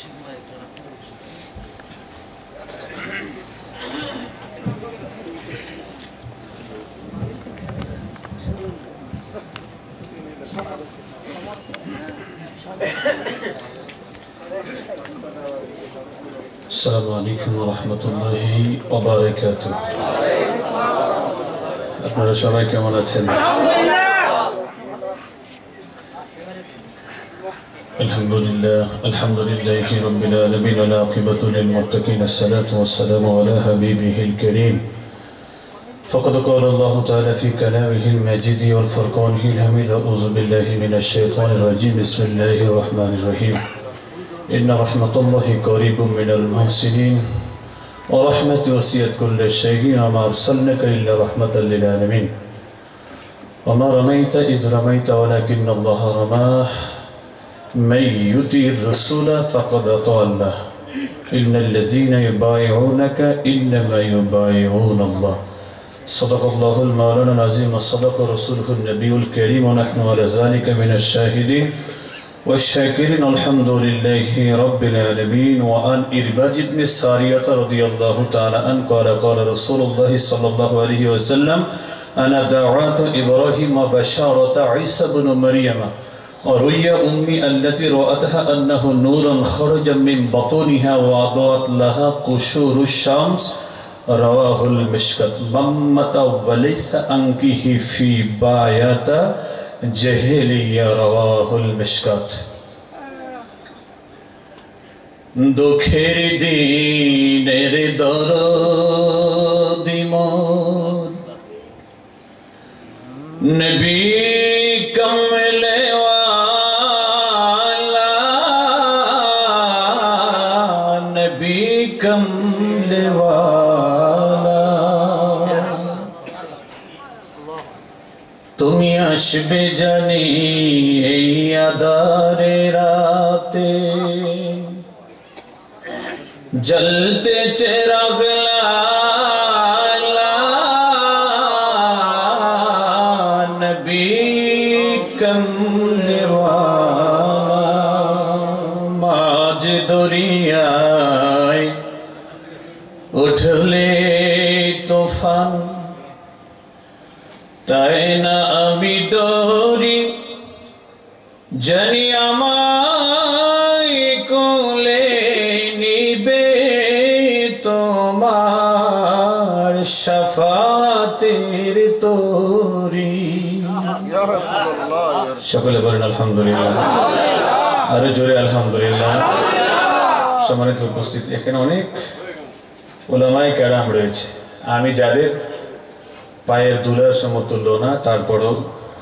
السلام عليكم ورحمة الله وبركاته. আপনারা সবাই কেমন আছেন? الحمد لله رب العالمين والعاقبة للمتقين الصلاة والسلام على حبيبه الكريم. فقد قال الله تعالى في كلامه المجيد والفرقانه الحميد. أعوذ بالله من الشيطان الرجيم. بسم الله الرحمن الرحيم. إن رحمة الله قريب من المحسنين ورحمة وسعت كل شيء وما أرسلناك إلا رحمة للعالمين. وما رميت إذ رميت ولكن الله رماه من يطع الرسول فقد أطاع الله إن الذين يبايعونك إنما يبايعون الله. صدق الله المولانا العظيم وصدق رسوله النبي الكريم ونحن على ذلك من الشاهدين والشاكرين. الحمد لله رب العالمين. وعن إرباج بن سارية رضي الله تعالى عنه قال قال رسول الله صلى الله عليه وسلم أنا دعوات إبراهيم وبشارة عيسى بن مريم ورؤيا أمي التي رأتها أنه نور خرج من بطونها وأضاءت لها قشور الشمس. رواه المشكات. ممت وليس أنكه في بايات جهلية. رواه المشكات. দুঃখের দিনের দরদি মোর নবী কমলে ওয়ালা নবী কমলে ওয়ালা তুমি আসবে জানি এই আঁধারে রাতে जलते चिराग लाला नबी कमले वाला माज दरियाय उठले तूफान ताई ना आमी डोरी जानी आमाय कोले তোমার শাফাতের তোরি। সকলে বলেন আলহামদুলিল্লাহ। আরো জোরে আলহামদুলিল্লাহ। সম্মানিত উপস্থিতি, এখানে অনেক উলামায়ে কেরাম রয়েছে। আমি যাদের পায়ের দুলার সমতুল্য না, তারপরেও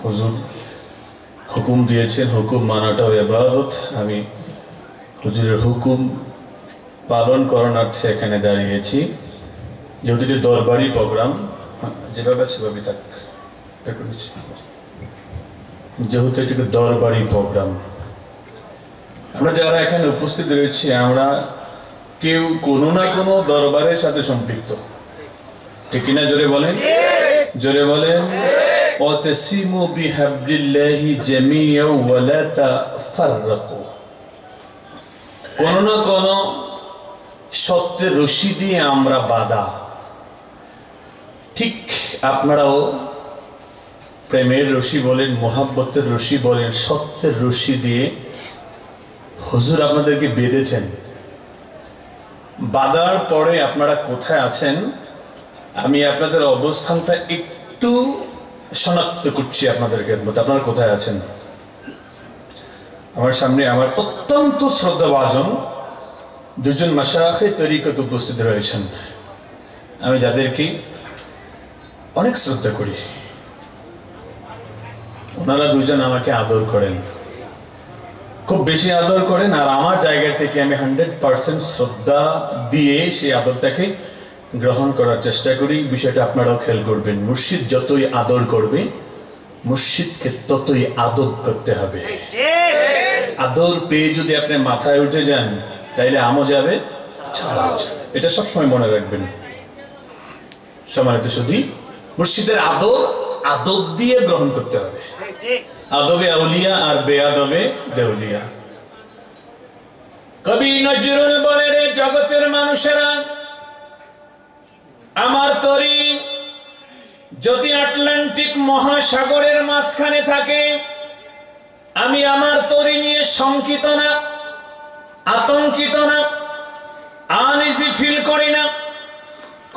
হুজুর হুকুম দিয়েছেন, হুকুম মানাটাও ইবাদত। আমি হুজুরের হুকুম পালন করণার্থে এখানে দাঁড়িয়েছি। যেহেতু এটি দরবারি প্রোগ্রাম, যেভাবে সেভাবে থাক, যেহেতু এটি দরবারি প্রোগ্রাম, আমরা যারা এখানে উপস্থিত রয়েছি আমরা কেউ কোনো না কোনো দরবারের সাথে সম্পৃক্ত, ঠিক কিনা? জোরে বলেন, জোরে বলেন। ওয়াতাসিমু বিহাবলিল্লাহি জামিআন ওয়া লা তাফাররাকু। কোনো না কোনো সত্যের রশি দিয়ে আমরা বাঁধা। ঠিক আপনারাও প্রেমের রশি বলেন, মোহাব্বতের রশি বলেন, সত্যের রশি দিয়ে হুজুর আপনাদেরকে বেঁধেছেন। বাঁধার পরে আপনারা কোথায় আছেন আমি আপনাদের অবস্থানটা একটু শনাক্ত করছি আপনাদেরকে। আপনারা কোথায় আছেন? আমার সামনে আমার অত্যন্ত শ্রদ্ধাভাজন দুজন মাশায়েখে তরিকত উপস্থিত রয়েছেন। আমি যাদেরকে অনেক শ্রদ্ধা করি, ওনারা দুজন আমাকে আদর করেন, খুব বেশি আদর করেন। আর আমার জায়গা থেকে আমি 100% শ্রদ্ধা দিয়ে সেই আদরটাকে গ্রহণ করার চেষ্টা করি। বিষয়টা আপনারাও খেয়াল করবেন। মুর্শিদ যতই আদর করবে, মুর্শিদকে ততই আদব করতে হবে। আদর পেয়ে যদি আপনি মাথায় উঠে যান তাইলে আমও যাবে, এটা সবসময় মনে রাখবেন। সম্মানিত সুধী, মুর্শিদের আদর আদব দিয়ে গ্রহণ করতে হবে। আদবে আউলিয়া আর বেআদবে দেউলিয়া। কবি নজরুল বলে, রে জগতের মানুষেরা, আমার তরি যদি আটলান্টিক মহাসাগরের মাঝখানে থাকে, আমি আমার তরি নিয়ে শঙ্কিত না, আতঙ্কিত না, আনইজি ফিল করি না,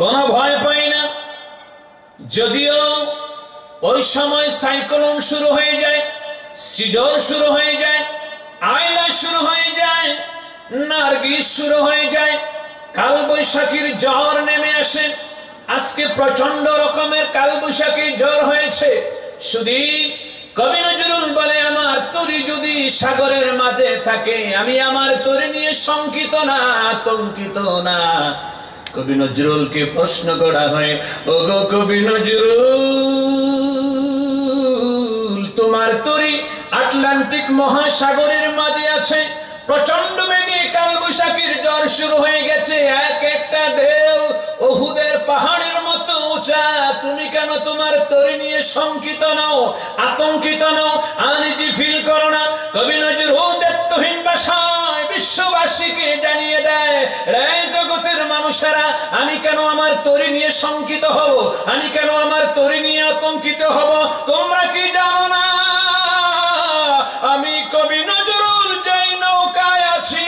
কোনো ভয় পাই না। যদিও ওই সময় সাইক্লোন শুরু হয়ে যায়, সিডর শুরু হয়ে যায়, আয়লা শুরু হয়ে যায়, নার্গিস শুরু হয়ে যায়, কালবৈশাখীর ঝড় নেমে আসে। আজকে প্রচন্ড রকমের কালবৈশাখী ঝড় হয়েছে। শুধু কবি নজরুল বলে, আমার তরি যদি সাগরের মাঝে থাকে, আমি আমার তরি নিয়ে শঙ্কিত না, আতঙ্কিত না। কবি নজরুলকে প্রশ্ন করা হয়, ওগো কবি নজরুল, তোমার তরি আটলান্টিক মহাসাগরের মাঝে আছে, প্রচন্ড বেগে কালবৈশাখীর ঝড় শুরু হয়ে গেছে, এক একটা ঢেউ উহুদের পাহাড়ের মতো উঁচা, তুমি কেন তোমার তরি নিয়ে শঙ্কিত নাও, আতঙ্কিত নাও, আনইজি ফিল করো না? কবি নজরুল দায়িত্বহীন ভাষায় বিশ্ববাসীকে জানিয়ে দেয়, রে জগতের মানুষেরা, আমি কেন আমার তরি নিয়ে শঙ্কিত হব, আমি কেন আমার তরি নিয়ে আতঙ্কিত হব? তোমরা কি জানো না আমি কবি নজরুল যেই নৌকায় আছি,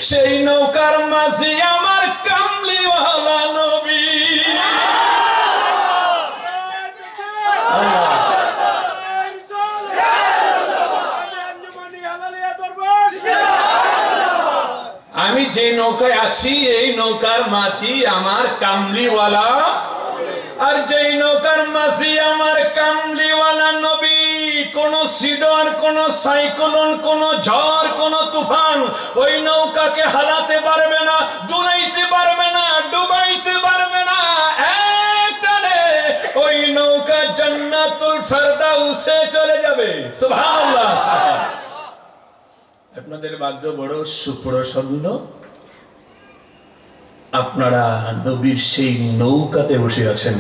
সেই নৌকার মাঝে আমার কামলিওয়ালা নবী। আমি যে নৌকায় আছি, এই নৌকার মাঝি আমার কামলিওয়ালা, আর যেই নৌকার মাঝি আমার কামলিওয়ালা নবী। কোন সিডর, কোন সাইক্লোন, কোন ঝড়, কোন তুফান ওই নৌকাকে হারাতে পারবে না, দুলাইতে পারবে না, ডুবাইতে পারবে না। একটানে ওই নৌকা জান্নাতুল ফেরদাউসে চলে যাবে। সুবহানাল্লাহ। আপনাদের ভাগ্য বড় সুপ্রসন্ন, আপনারা নবীর সেই নৌকাতে বসে আছেন,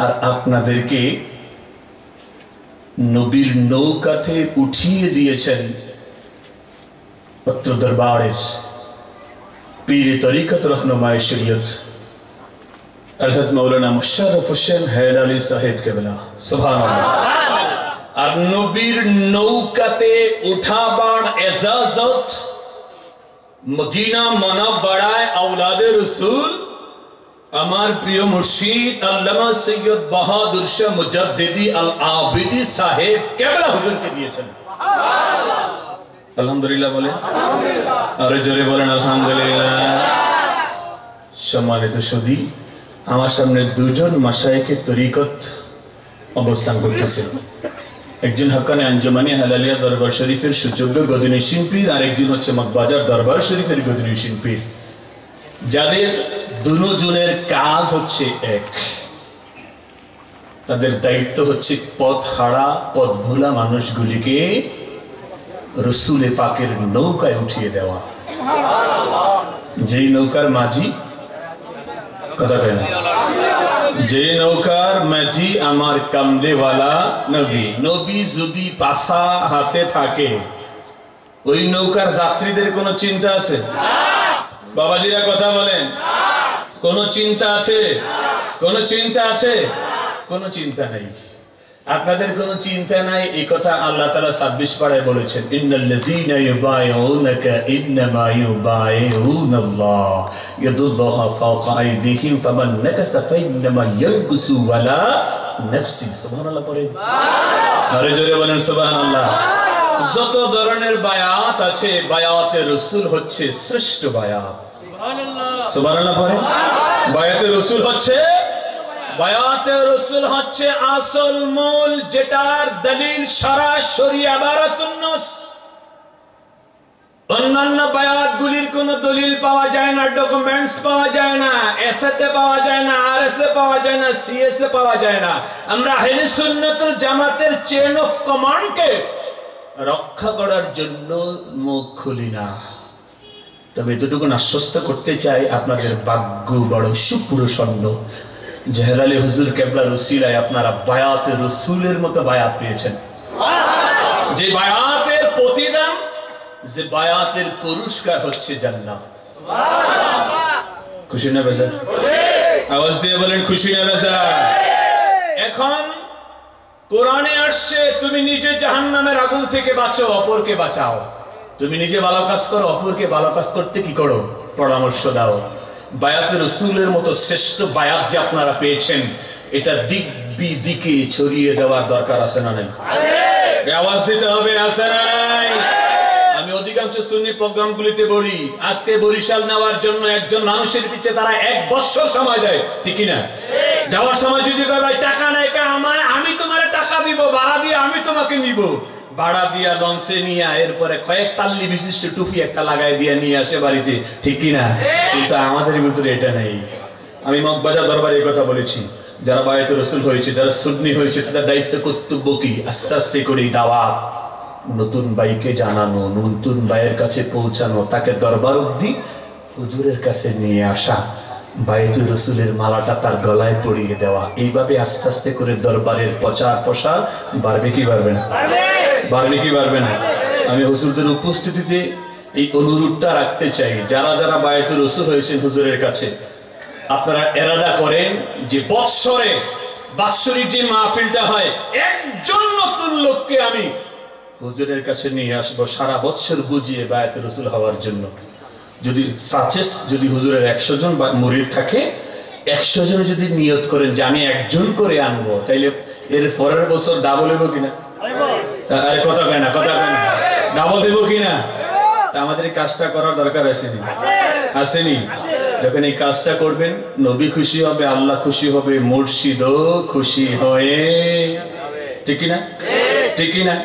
আর আপনাদেরকে নবীর নৌকাতে উঠিয়ে দিয়েছেন পত্র দরবারের পীর তরিকত রহনুমায়ে শরীয়ত আলহাজ মাওলানা মুশাররফ হোসেন হেলালি সাহেব কেবলা। সুবহানাল্লাহ। আর নবীর নৌকাতে উঠাবার ইজাজত মদিনা মুনাওয়ারায় আওলাদে রাসূল আমার প্রিয় মুর্শিদ আল্লামা সৈয়দ বাহাদুর শাহ মুজাদ্দিদি আল আবিদি সাহেব কেবলা হুজুরকে দিয়েছেন। আলহামদুলিল্লাহ বলেন, আরে জোরে বলেন আলহামদুলিল্লাহ। সম্মানিত সুধী, আমার সামনে দুজন মাশায়েখে তরিকত অবস্থান করতেছেন। একজন হাক্কানি আঞ্জুমানি হালালিয়া দরবার শরীফের সুযোগ্য গদিনী শিল্পী, আর একজন হচ্ছে মগবাজার দরবার শরীফের গদিনী শিল্পী, যাদের দুজনের কাজ হচ্ছে এক। তাদের দায়িত্ব হচ্ছে পথ হারা, পথ ভোলা মানুষগুলিকে রসুলে পাকের নৌকায় উঠিয়ে দেওয়া। যেই নৌকার মাঝি, কথা কয় না, যে নৌকার মাঝি আমার কামলেওয়ালা নবী। নবী যদি পাশা হাতে থাকে, ওই নৌকার যাত্রীদের কোনো চিন্তা আছে? বাবাজিরা কথা বলেন, কোনো চিন্তা আছে? কোনো চিন্তা আছে? কোনো চিন্তা নাই। আপনাদের কোনো চিন্তা নাই, এই কথা আল্লাহ তাআলা 26 পারায় বলেছেন, ইন্নাল্লাযীনা ইউবাইউনাকা ইন্নামা ইউবাইউনাল্লাহ ইয়াদুল্লাহু ফাওকা আইদিহিম ফামান নাকাসা ফাইন্নামা ইয়ানকুসু ওয়ালা নাফসি। সুবহানাল্লাহ পড়েন, আরে জোরে বলেন সুবহানাল্লাহ। যত ধরনের বায়াত আছে, বায়াতে রাসূল হচ্ছে শ্রেষ্ঠ বায়াত। সুবহানাল্লাহ, সুবহানাল্লাহ পড়েন। বায়াতে রাসূল হচ্ছে, বায়াতে রাসূল হচ্ছে আসল মূল, যেটার দলিল সরাসরি ইবারাতুন নাস। অন্যান্য বায়াতগুলির কোনো দলিল পাওয়া যায় না, ডকুমেন্টস পাওয়া যায় না, এসএতে পাওয়া যায় না, আরএসএ পাওয়া যায় না, সিএসএ পাওয়া যায় না। আমরা আহলে সুন্নাতুল জামাতের চেইন অফ কমান্ডকে রক্ষা করার জন্য মুখ খুলি না। তবে এতটুকু আশ্বস্ত করতে চাই, আপনাদের ভাগ্য বড় সুপ্রসন্ন। জেহরালি হুজুর কেবলার ওসিলায় আপনারা বায়াতে রাসূলের মতো বায়াত পেয়েছেন। যে বায়াতের প্রতিদান, যে বায়াতের পুরস্কার হচ্ছে জান্নাত। খুশি না বেজার? আওয়াজ দিয়ে বলেন খুশি না বেজার? এখন কোরআনে আসছে তুমি নিজে জাহান্নামের আগুন থেকে বাঁচো, অপরকে বাঁচাও। তুমি নিজে ভালো কাজ করো, অপরকে ভালো কাজ করতে কি করো? পরামর্শ দাও। বায়াতে রাসূলের মতো শ্রেষ্ঠ বায়াত যে আপনারা পেয়েছেন, এটা দিক বিদিকে ছড়িয়ে দেওয়ার দরকার আছে না নাই? আওয়াজ দিতে হবে, আছে না নাই? আমি অধিকাংশ সুন্নি প্রোগ্রামগুলিতে বলি, আজকে বরিশাল নেওয়ার জন্য একজন মানুষের পিছে তারা 1 বছর সময় দেয়, ঠিক না? যাওয়ার সময় যদি ভাই টাকা নাই, আমি তোমার টাকা দিব, ভাড়া দিয়ে আমি তোমাকে নিব, ভাড়া দিয়া লঞ্চে নিয়ে এরপরে কয়েক তাল্লি বিশিষ্ট টুপি একটা লাগাই দিয়ে নিয়ে আসে বাড়িতে, ঠিক কিনা? কিন্তু আমাদের ভিতরে এটা নেই। আমি মগবাজার দরবারে এই কথা বলেছি, যারা বায়াতে রাসূল হয়েছে, যারা সুন্নি হয়েছে, তাদের দায়িত্ব কর্তব্য কি? আস্তে আস্তে করে দাওয়াত, নতুন ভাইকে জানানো, নতুন ভাইয়ের কাছে পৌঁছানো, তাকে দরবার অবধি হুজুরের কাছে নিয়ে আসা, বায়াতে রাসূলের মালাটা তার গলায় পরিয়ে দেওয়া। এইভাবে আস্তে আস্তে করে দরবারের প্রচার প্রসার বাড়বে কি বাড়বে না? বাড়বে কি বাড়বে না? আমি হুজুরদের উপস্থিতিতে এই অনুরোধটা রাখতে চাই, যারা যারা বায়াতে রাসূল হয়েছেন হুজুরের কাছে, আপনারা এরাদা করেন যে বৎসরে বাৎসরিক যে মাহফিলটা হয়, একজন নতুন লোককে আমি হুজুরের কাছে নিয়ে আসবো সারা বৎসর বুঝিয়ে বায়াতে রাসূল হওয়ার জন্য। যদি সাচেস যদি হুজুরের 100 জন মুরিদ থাকে, 100 জন যদি নিয়ত করেন যে আমি একজন করে আনবো, তাইলে এর পরের বছর ডাবল হইব কিনা? আরে কথা কয় না, কথা কয় না, ডাবল হইব কিনা? আমাদের এই কাজটা করার দরকার আসেনি? আসেনি? যখন এই কাজটা করবেন, নবী খুশি হবে, আল্লাহ খুশি হবে, মুর্শিদও খুশি হয়ে, ঠিক কিনা? ঠিক কিনা?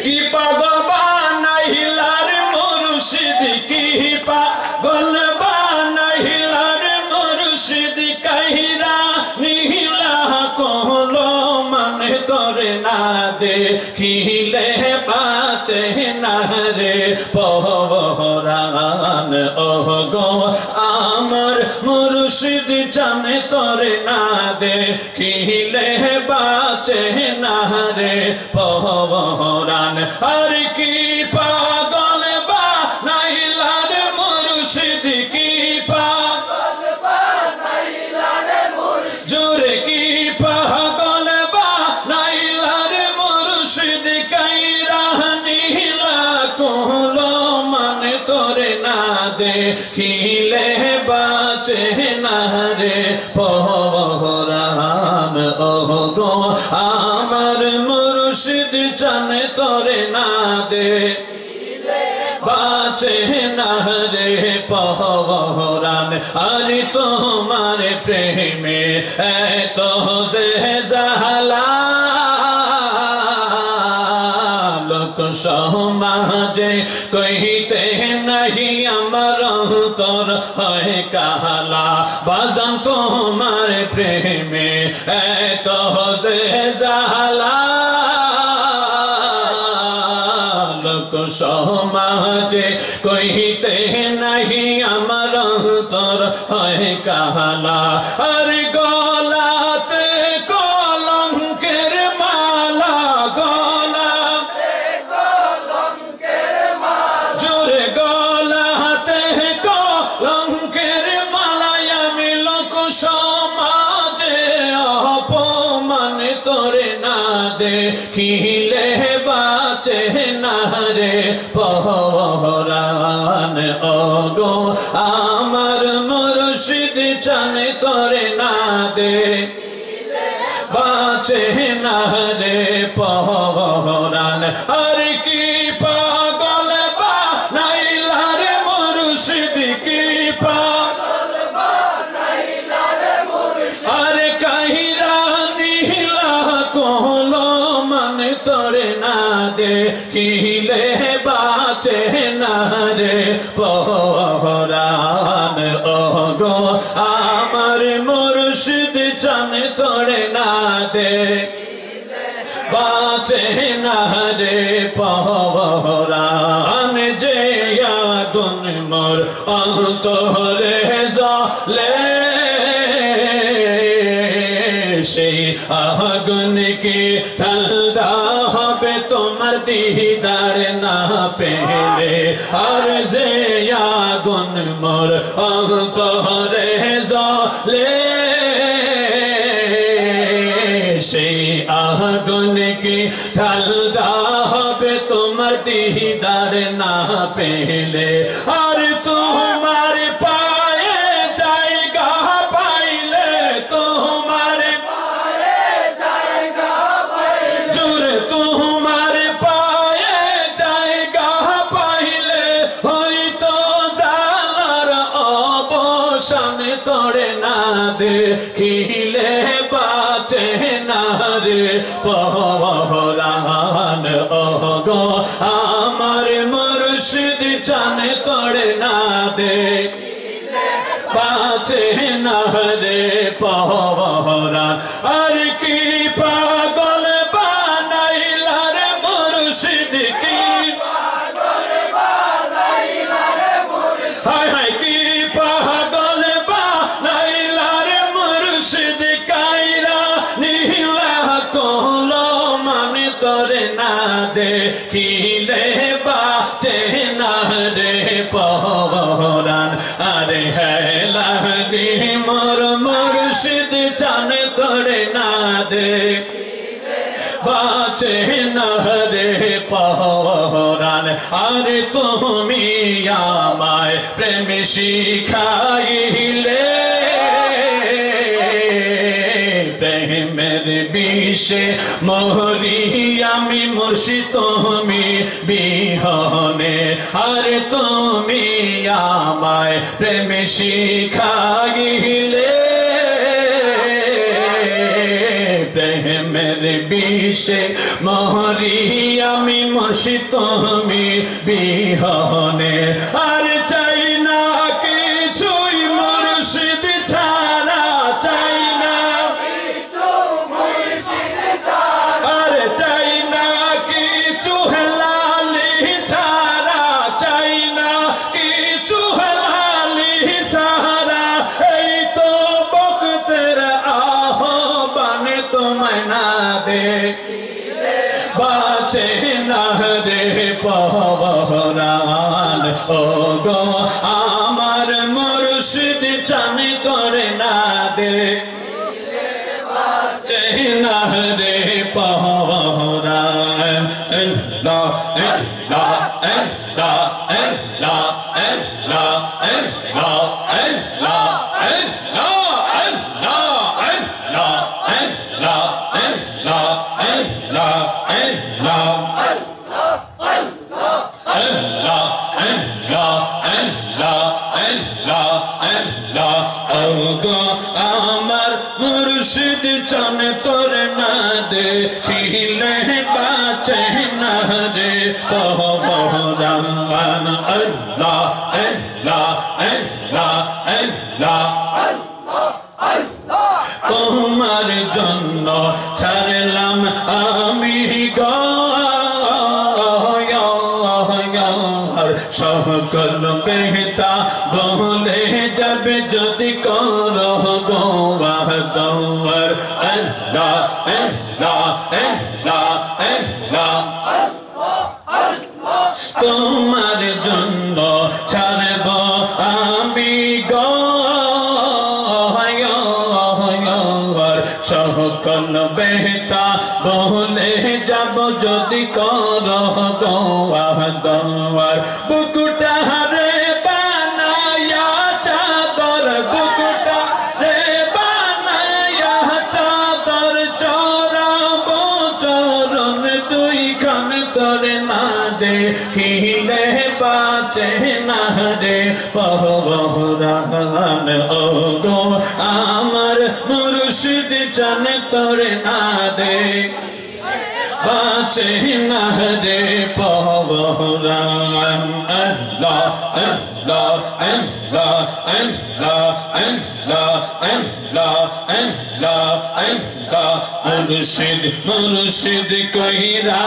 কি পাগল বানাইলা রে মুর্শিদ, কি পাগল বানাইলা রে মুর্শিদ, কাহিরা নীলা কহলো মানে তোরে না দেখিলে বাঁচে না রে পহরান। ওহ গো আমার মুর্শিদ জানে তোরে না দেখিলে বাঁচে না রে পহরান। আর কি পাগল বানাইলা রে মুর্শিদ, কি পাগল বানাইলা রে মুর্শিদ, জোরে কি পাগল বানাইলা রে মুর্শিদ, কাইরা নীলা কহলো মানে তোরে না দেখিলে বাঁচে না রে পহরান। ওহ গো আমার মুর্শিদ জানে তোরে না দেখিলে বাঁচে না রে পহরান। আরে তোমার প্রেমে এত যে জালা, লোক সমাজে কইতে নাহি আমার অন্তর হয় কালা। বাজান তোমার প্রেমে এত যে জালা, লোক সমাজে কইতে নাহি আমার অন্তর হয় কালা। আর গলাতে কলঙ্কের মালা, গলাতে কলঙ্কের মালা, জোরে গলাতে কলঙ্কের মালা, আমি লোক সমাজে অপমান তোরে না দেখিলে বাঁচে না রে পহরান। ও গো আমার মুর্শিদ জানে তোরে না দেখিলে বাঁচে না রে পহরান। আর কি পাগল বানাইলা রে মুর্শিদ, কি পাগল বানাইলা রে মুর্শিদ, আরে কাহিরা নীলা কহলো মানে তোরে না দেখিলে বাঁচে না রে পহরান। ও গো আমার মুর্শিদ জানে তোরে না দেখিলে বাঁচে না রে পহরান। যে আগুন মোর অন্তরে জ্বলে, সেই আগুন কি ঠান্ডা হবে তোমার দিদার না পেলে আর যে আগুন মোর অন্তরে জ্বলে সেই আগুন কি ঠান্ডা হবে তোমার দিদার না পেলে আর তোমার পায়ে জায়গা পাইলে তোমার পায়ে জায়গা পাইলে জোরে তোমার পায়ে জায়গা পাইলে হয়তো জালার অবসান তোরে না দেখিলে বাঁচে না রে পহরান ওগো আমার মুর্শিদ জানে তোরে না দেখিলে বাঁচে না রে পহরান আর কি পাগল বানাইলা রে মুর্শিদ কি পাগল বানাইলা রে মুর্শিদ হায় হায় কি পাগল বানাইলা রে মুর্শিদ কাইরা নীলা কোলো মানে তোরে না দেখিলে বাঁচে না রে পহরান আরে হেলা দি মোর মুর্শিদ জানে তোরে না দেখিলে বাঁচে না রে পহরান আরে তুমি আমায় প্রেম শিখাইলে প্রেমের বিষে মরি আমি মুর্শিদ তুমি বিহনে আর তুমি আমায় প্রেম শিখাইলে প্রেমের বিষে মরি আমি মুর্শিদ তুমি বিহনে আর চাই না কিছুই মুর্শিদ ছাড়া চাই না কিছু মুর্শিদ ছাড়া আর চাই না কিছু হেলালি ছাড়া চাই না কিছু হেলালি ছাড়া এই তো বক্তের আহ্বানে তোমায় না দেখিলে বাঁচে না রে পহরান ওগো আমার মুর্শিদ জানে তোরে না দেখিলে বাঁচে না রে পহরান আল্লাহ আল্লাহ আল্লাহ আল্লাহ আল্লাহ আল্লাহ আল্লাহ আমার মুর্শিদ জানে তোরে না দেখিলে বাঁচে না রে পহরান আল্লাহ আল্লাহ আল্লাহ আল্লাহ তোমার জন্য ছাড়লাম আমি সকল বেহতা বলে যাবে যদি করো গোয়াহ দৌর আল্লাহ আল্লাহ আল্লাহ আল্লাহ তোমার জন্য ছাড়ব আমি সকল বেহতা বলে যাব যদি করো গোয়াহ দৌর বুকুটা রে বানায়া চাদর বুকুটা রে বানায়া চাদর চড়াব চরণ দুই খান তোরে না দেখিলে বাঁচে না রে পহরান ওগো আমার মুর্শিদ জানে তোরে না দেখিলে বাঁচে না রে পহরান আল্লাহ আল্লাহ আল্লাহ আল্লাহ আল্লাহ আল্লাহ আল্লাহ আল্লাহ মুর্শিদ মুর্শিদ কইরা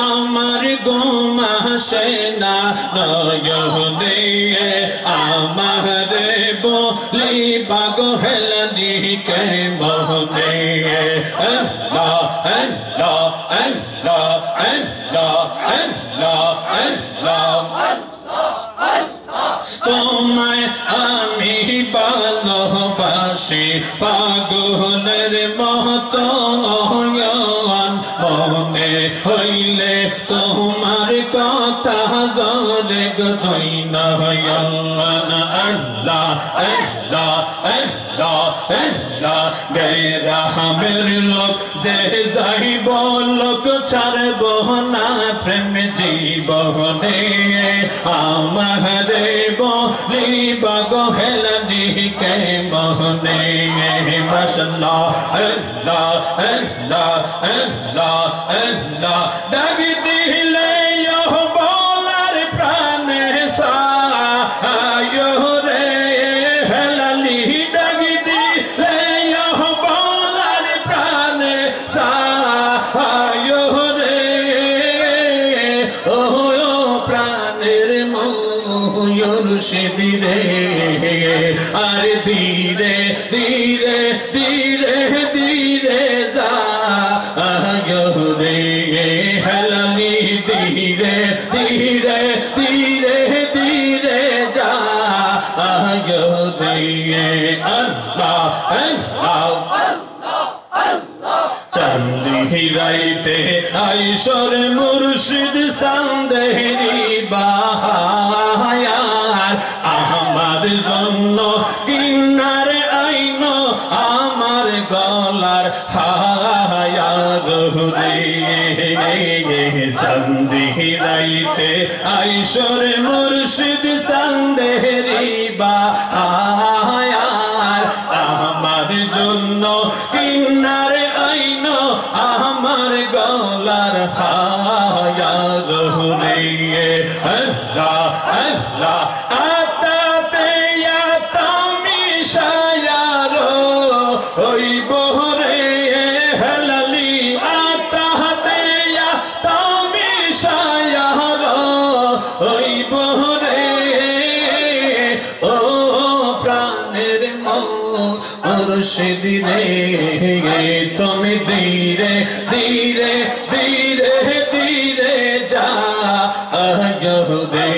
আমার গোমা সেনা নয়নে আমার বলি বাগো হেলানি কে মোহনে আল্লাহ আল্লাহ আল্লাহ আল্লাহ আল্লাহ আল্লাহ তোমায় আমি ভালোবাসি পাগলের মতো মনে হইলে তোমার কথা জলে গই নয়ন আল্লাহ আল্লাহ আল্লাহ আল্লাহ বেরামের লোক যে যাইব লোক ছাড়ব না প্রেম জীবনে আমারে বলি বাগো হেলানি কে মোহনে মাশাআল্লাহ আল্লাহ আল্লাহ আল্লাহ আল্লাহ ডাক দিলে বলার প্রাণে সায়ো রে হেলানি ডাক দিলে বলার প্রাণে সায়ো রে ও প্রাণের মুর্শিদ রে আর ধীরে ধীরে ধীরে ধীরে যা রে হেলানি ধীরে ধীরে ধীরে ধীরে যা রে আল্লাহ আল্লাহ চাঁদি রাইতে আইসর মুর্শিদ সান্দেরি বাহায়ার আমার জন্য কিনারে আইন আমার গলার হায়ার রে চাঁদি রাইতে আইসর মুর্শিদ সান্দেরি বাহায়ার আমার জন্য কিনারে আইন আমার গলার হায়ার রে আল্লাহ আল্লাহ আতাতে আতামি শায়ারো ওই বহরে হেলালি আতাতে আতামি শায়ারো ওই বহরে ও প্রাণের মুর্শিদ রে তুমি ধীরে ধীরে ধীরে ধীরে যা রে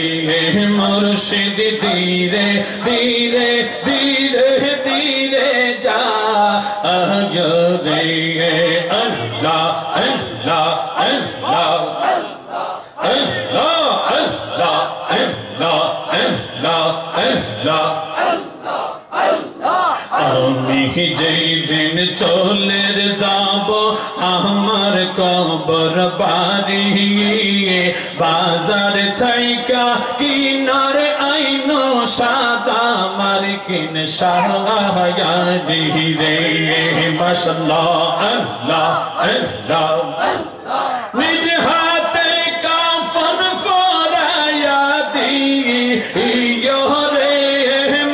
মুর্শিদ ধীরে ধীরে ধীরে ধীরে যা রে আল্লাহ আল্লাহ আল্লাহ আল্লাহ আল্লাহ আল্লাহ আল্লাহ আল্লাহ আমি যেই দিন চলে যাব আমার কবর বাড়ি বাজার থাইকা কিনারে আইনো সাদা মার্কিন শাহারি রে মাশাআল্লাহ আল্লাহ আল্লাহ নিজ হাতে কাফন ফরায়া দিও রে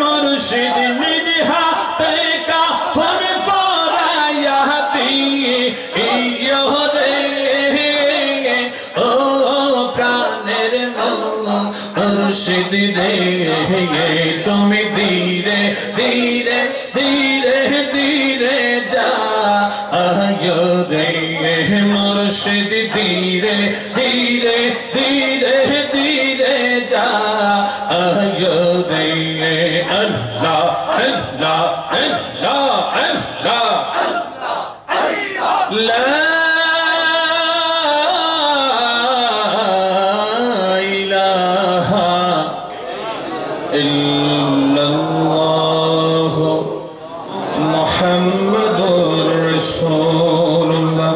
মুর্শিদ নিজ হাতে কাফন ফরায়া দিও রে ও প্রাণের মুর্শিদ রে তুমি ধীরে ধীরে ধীরে ধীরে যা রে মুর্শিদ ধীরে ধীরে ধীরে ধীরে যা রে আল্লাহ আল্লাহ আল্লাহ আল্লাহ লা ইলাহা ইল্লাল্লাহ মুহাম্মাদুর রাসূলুল্লাহ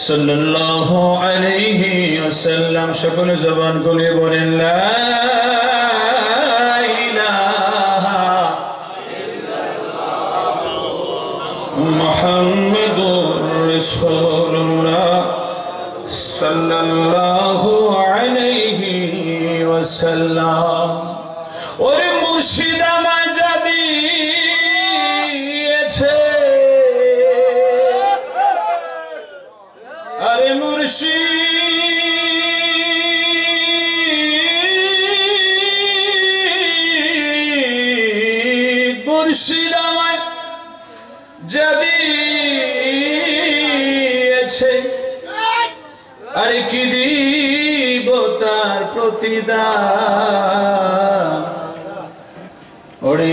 সাল্লাল্লাহু আলাইহি ওয়াসাল্লাম সকল জবান খুলে বলেন লা ইলাহা ইল্লাল্লাহ মুহাম্মাদুর রাসূলুল্লাহ সাল্লাল্লাহু আলাইহি ওয়াসাল্লাম ওরে মুর্শিদ আমায় যা দিয়েছে মুর্শিদ মুর্শিদ আমায় যা দিয়েছে আরে কি দিব তার প্রতিদান ওরে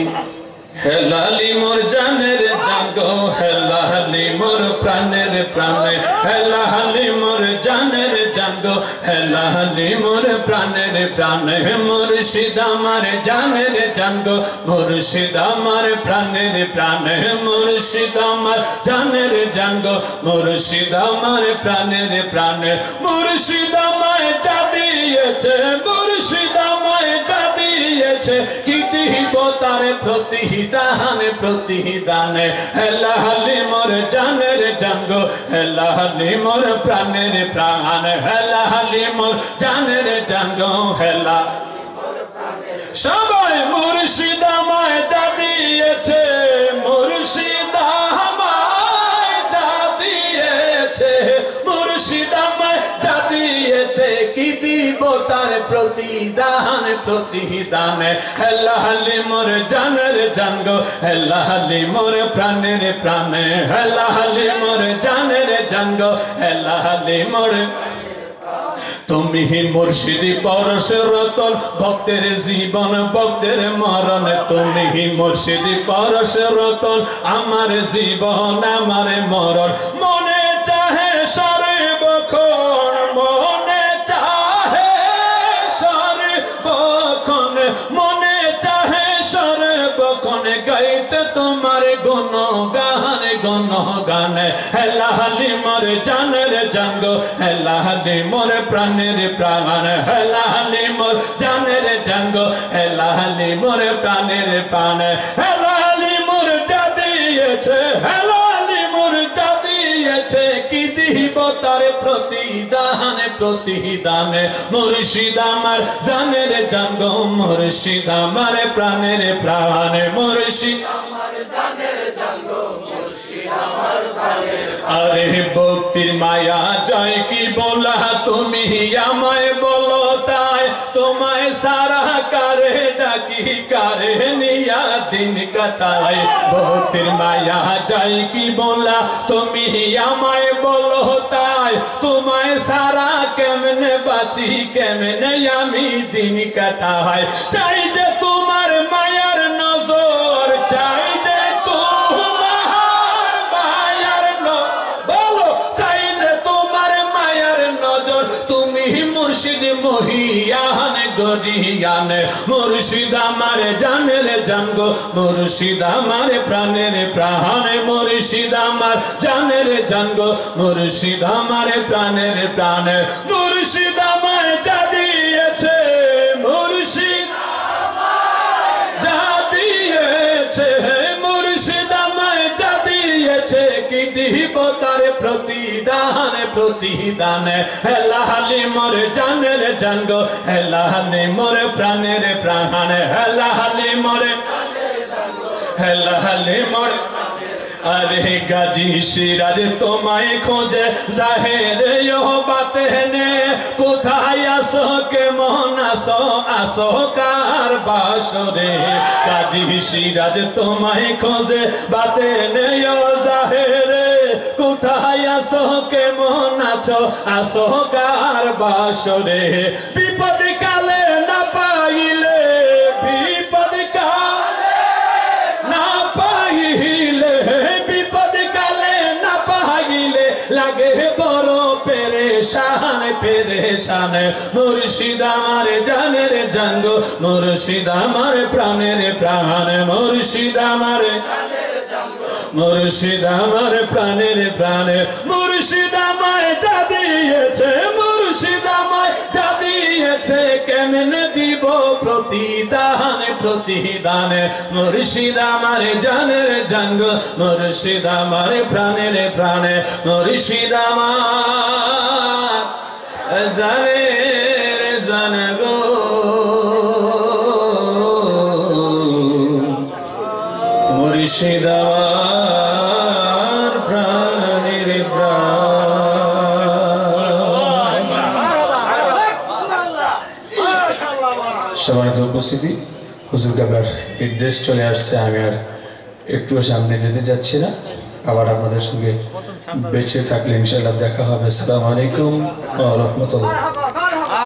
হেলালি মোর জানের জাগো হেলালি মোর প্রাণের প্রাণে হেলালি মোর জানের জাগো হেলালি মোর প্রাণের প্রাণে মুর্শিদ আমার জানের জাগো মুর্শিদ আমার প্রাণের প্রাণে মুর্শিদ আমার জানের জাগো মুর্শিদ আমার প্রাণের প্রাণে মুর্শিদ আমায় যা দিয়েছে মুর্শিদ আমায় যা দিয়েছে কি দিব তার প্রতিদানে প্রতিদানে হেলালি মোর জানের জাগো হেলালি মোর প্রাণের প্রাণ হেলালি মোর জানের জাগো হেলা সবাই মুর্শিদ আমায় যা দিয়েছে মুর্শিদ আমায় যা দিয়েছে মুর্শিদ আমায় যা দিয়েছে কি দিব তার প্রতিদান প্রতিদানে হেলালি মোর জানের জাগো হেলালি মোর প্রাণের প্রাণে হেলালি মোর জানের জাগো হেলালি মোর তুমি মুর্শিদি পরশের রতন ভক্তের জীবন ভক্তের মরণ তুমি মুর্শিদি পরশের রতন আমার জীবন আমার মরণ মনে চাহে সর্বক্ষণ মনে চাহে সর্বক্ষণ মনে চাহে সর্বক্ষণ গাইতে তোমার গুণগান গুণগান হেলালি মোর জানের জাগো হেলালি মোর প্রাণের প্রাণ হেলালি মোর জানের জাগো হেলালি মোর প্রাণের প্রাণ হেলালি মোর যা দিয়েছে হেলালি মোর যা দিয়েছে কি দিব তার প্রতিদানে প্রতিদানে মুর্শিদ আমার জানের জাগো মুর্শিদ আমার প্রাণের প্রাণ মুর্শিদ আমার জানের জাগো মুর্শিদ আমার প্রাণের আরে ভক্তির মায়া যায় কি বলা তুমি আমায় বলো তাই তোমায় সারা কারে ডাকি কারে নিয়া দিন কাটায় ভক্তির মায়া যায় কি বলা তুমি আমায় বলো তাই তোমায় সারা কেমনে বাঁচি কেমনে আমি দিন কাটাই চাই যে তোমার মায়ার নজর চাই যে তোমার মায়ার বলো চাই যে তোমার মায়ার নজর তুমি মুর্শিদ মহিয়ান গরিয়ান মুর্শিদ আমার জানের জাগো মুর্শিদ আমার প্রাণের প্রাণ মুর্শিদ আমার জানের জাগো মুর্শিদ আমার প্রাণের প্রাণ মুর্শিদ আমায় যা দিয়েছে মুর্শিদ যা দিয়েছে মুর্শিদ আমায় যা দিয়েছে কি দিব তার প্রতিদান প্রতিদান হেলালি মোর জানের জাগো হেলালি মোর প্রাণের প্রাণ হেলালি মোর হেলালি মোর अरे गाजी सिराज तुम्हारे खोजे जाहिर यो बातेने कोथाय आसो के मोहन आसो आसो कार बासरे गाजी सिराज तुम्हारे खोजे बातेने यो जाहिर कोथाय आसो के मोहन आसो आसो कार बासरे विपद काले ना पाइले विपद काले ना पाइले লাগে বড় পেরেশান পেরেশান মুর্শিদ আমার জানের জাগো মুর্শিদ আমার প্রাণের প্রাণ মুর্শিদ আমার মুর্শিদ আমার প্রাণের প্রাণ মুর্শিদ আমায় যা দিয়েছে মুর্শিদ আমায় যা দিয়েছে কেমনে দিব প্রতিদান প্রতিদান মুর্শিদ আমার জানের জাগো মুর্শিদ আমার প্রাণের প্রাণ মুর্শিদ আমার জানের জাগো মুর্শিদ আমার প্রাণের প্রাণ সম্মানিত উপস্থিতি, হুজুর কেবলার নির্দেশ চলে আসছে, আমি আর একটু সামনে যেতে যাচ্ছি না। আবার আপনাদের সঙ্গে বেঁচে থাকলে ইনশাআল্লাহ দেখা হবে। আসসালামু আলাইকুম ওয়া রাহমাতুল্লাহ।